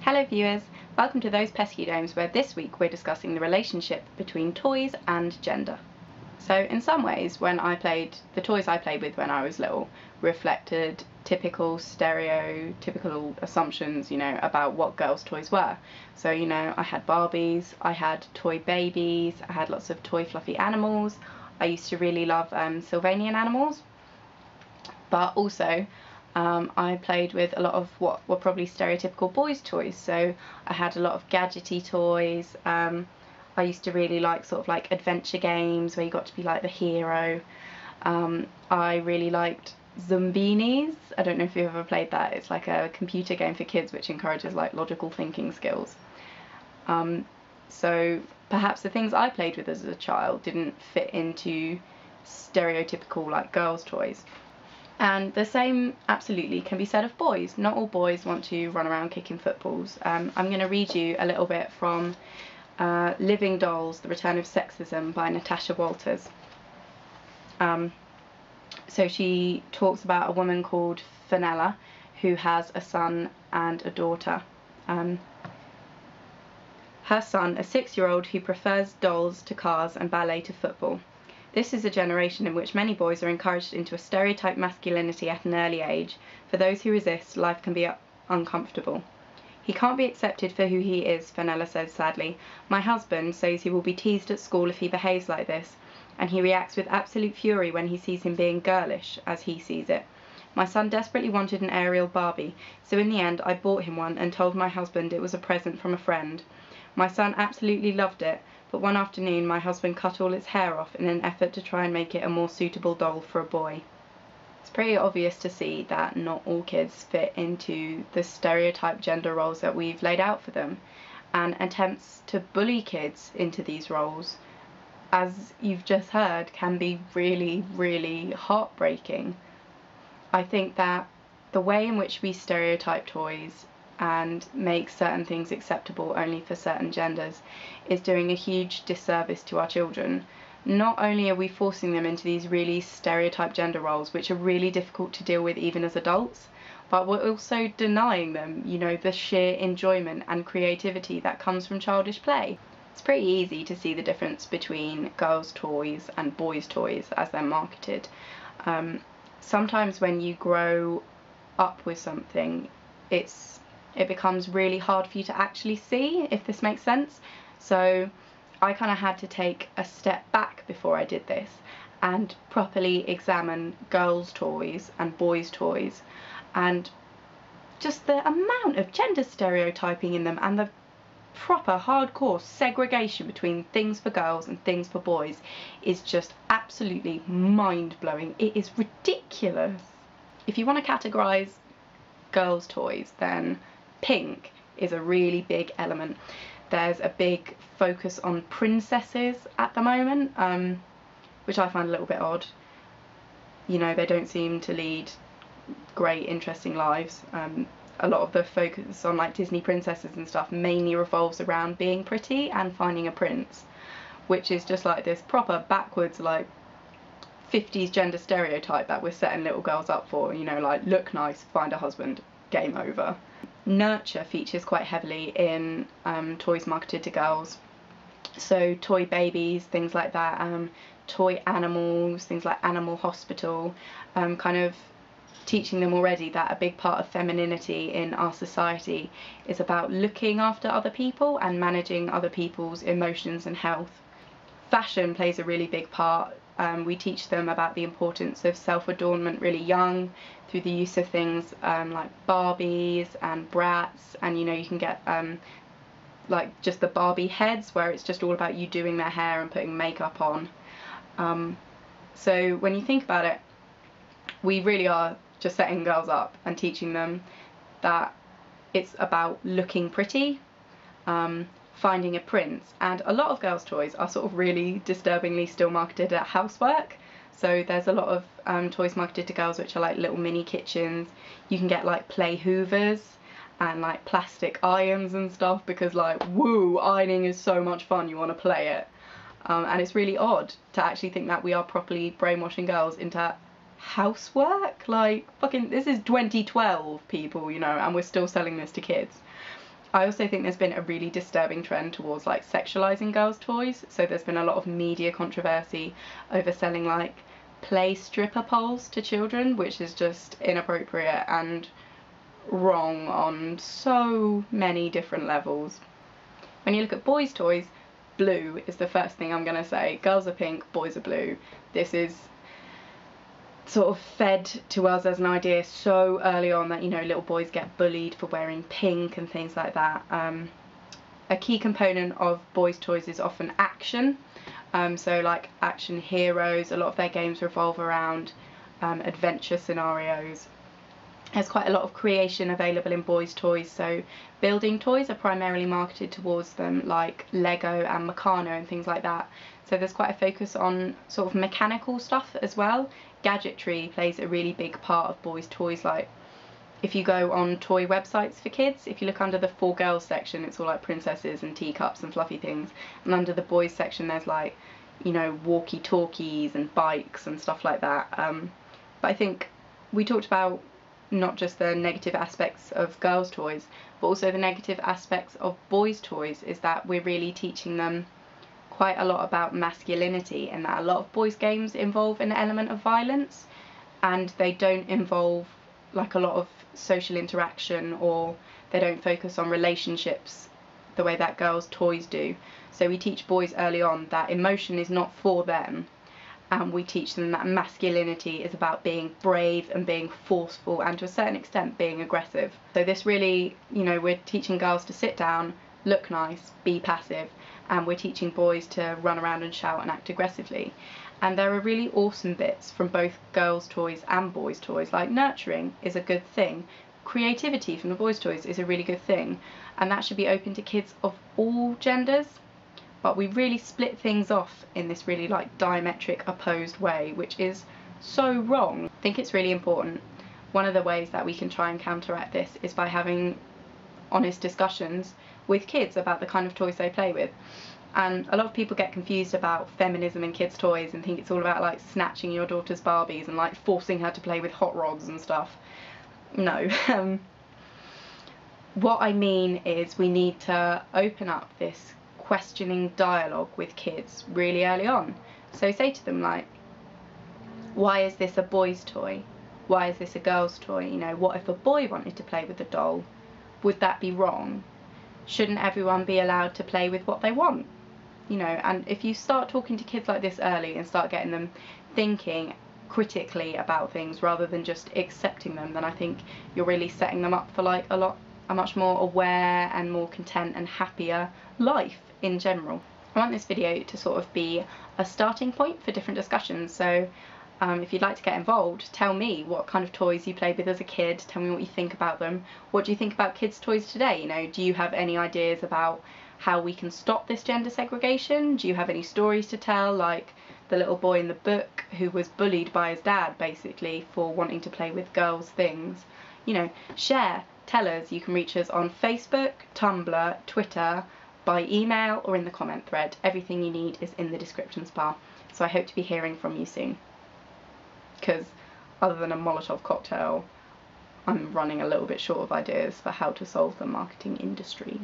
Hello viewers, welcome to ThosePeskyDames, where this week we're discussing the relationship between toys and gender. So in some ways, the toys I played with when I was little reflected typical stereotypical assumptions, about what girls' toys were. So, I had Barbies, I had toy babies, I had lots of toy fluffy animals. I used to really love Sylvanian animals, but also I played with a lot of what were probably stereotypical boys' toys. So I had a lot of gadgety toys. I used to really like sort of like adventure games where you got to be like the hero. I really liked Zombinis. I don't know if you've ever played that. It's like a computer game for kids which encourages like logical thinking skills. So perhaps the things I played with as a child didn't fit into stereotypical like girls' toys. And the same absolutely can be said of boys. Not all boys want to run around kicking footballs. I'm going to read you a little bit from Living Dolls, The Return of Sexism by Natasha Walters. So she talks about a woman called Fenella who has a son and a daughter. Her son, a 6-year-old who prefers dolls to cars and ballet to football. This is a generation in which many boys are encouraged into a stereotyped masculinity at an early age. For those who resist, life can be uncomfortable. He can't be accepted for who he is, Fenella says sadly. My husband says he will be teased at school if he behaves like this, and he reacts with absolute fury when he sees him being girlish, as he sees it. My son desperately wanted an aerial Barbie, so in the end I bought him one and told my husband it was a present from a friend. My son absolutely loved it, but one afternoon my husband cut all its hair off in an effort to try and make it a more suitable doll for a boy. It's pretty obvious to see that not all kids fit into the stereotyped gender roles that we've laid out for them, and attempts to bully kids into these roles, as you've just heard, can be really, really heartbreaking. I think that the way in which we stereotype toys and make certain things acceptable only for certain genders is doing a huge disservice to our children. Not only are we forcing them into these really stereotyped gender roles, which are really difficult to deal with even as adults, but we're also denying them, the sheer enjoyment and creativity that comes from childish play. It's pretty easy to see the difference between girls' toys and boys' toys as they're marketed. Sometimes when you grow up with something, it becomes really hard for you to actually see, if this makes sense. So I kind of had to take a step back before I did this and properly examine girls' toys and boys' toys, and just the amount of gender stereotyping in them and the proper hardcore segregation between things for girls and things for boys is just absolutely mind-blowing. It is ridiculous. If you want to categorise girls' toys, then pink is a really big element. There's a big focus on princesses at the moment, which I find a little bit odd. They don't seem to lead great, interesting lives. A lot of the focus on like Disney princesses and stuff mainly revolves around being pretty and finding a prince, which is just like this proper backwards like 50s gender stereotype that we're setting little girls up for, like look nice, find a husband, game over. Nurture features quite heavily in toys marketed to girls. So toy babies, things like that, toy animals, things like Animal Hospital, kind of teaching them already that a big part of femininity in our society is about looking after other people and managing other people's emotions and health. Fashion plays a really big part. We teach them about the importance of self-adornment really young through the use of things like Barbies and Brats, and you can get like just the Barbie heads where it's just all about you doing their hair and putting makeup on. So when you think about it, we really are just setting girls up and teaching them that it's about looking pretty, finding a prince, and a lot of girls' toys are sort of really disturbingly still marketed at housework. So there's a lot of toys marketed to girls which are like little mini kitchens. You can get like play hoovers and like plastic irons and stuff because like woo, ironing is so much fun, you want to play it. And it's really odd to actually think that we are properly brainwashing girls into housework. Like fucking this is 2012 people, and we're still selling this to kids. I also think there's been a really disturbing trend towards like sexualizing girls' toys. So there's been a lot of media controversy over selling like play stripper poles to children, which is just inappropriate and wrong on so many different levels. When you look at boys' toys, blue is the first thing I'm going to say. Girls are pink, boys are blue. This is sort of fed to us as an idea so early on that, you know, little boys get bullied for wearing pink and things like that. A key component of boys' toys is often action. So like action heroes, a lot of their games revolve around adventure scenarios. There's quite a lot of creation available in boys' toys, so building toys are primarily marketed towards them, like Lego and Meccano and things like that. So there's quite a focus on sort of mechanical stuff as well. Gadgetry plays a really big part of boys' toys. Like if you go on toy websites for kids, if you look under the for girls section, it's all like princesses and teacups and fluffy things, and under the boys section there's like, you know, walkie-talkies and bikes and stuff like that. But I think we talked about not just the negative aspects of girls' toys, but also the negative aspects of boys' toys, is that we're really teaching them quite a lot about masculinity, and that a lot of boys' games involve an element of violence, and they don't involve like a lot of social interaction, or they don't focus on relationships the way that girls' toys do. So we teach boys early on that emotion is not for them, and we teach them that masculinity is about being brave and being forceful, and to a certain extent being aggressive. So this really, you know, we're teaching girls to sit down, look nice, be passive, and we're teaching boys to run around and shout and act aggressively. And there are really awesome bits from both girls' toys and boys' toys, like nurturing is a good thing. Creativity from the boys' toys is a really good thing, and that should be open to kids of all genders. But we really split things off in this really like diametric opposed way, which is so wrong. I think it's really important. One of the ways that we can try and counteract this is by having honest discussions with kids about the kind of toys they play with. And a lot of people get confused about feminism in kids' toys and think it's all about like snatching your daughter's Barbies and like forcing her to play with hot rods and stuff. No. What I mean is we need to open up this questioning dialogue with kids really early on. So say to them like, why is this a boy's toy? Why is this a girl's toy? You know, what if a boy wanted to play with a doll? Would that be wrong? Shouldn't everyone be allowed to play with what they want? You know, and if you start talking to kids like this early and start getting them thinking critically about things rather than just accepting them, then I think you're really setting them up for like a much more aware and more content and happier life in general. I want this video to sort of be a starting point for different discussions, so if you'd like to get involved, tell me what kind of toys you played with as a kid, tell me what you think about them. What do you think about kids' toys today? You know, do you have any ideas about how we can stop this gender segregation? Do you have any stories to tell, like the little boy in the book who was bullied by his dad basically for wanting to play with girls' things? You know, share, tell us. You can reach us on Facebook, Tumblr, Twitter, by email, or in the comment thread. Everything you need is in the description bar. So I hope to be hearing from you soon, because other than a Molotov cocktail, I'm running a little bit short of ideas for how to solve the marketing industry.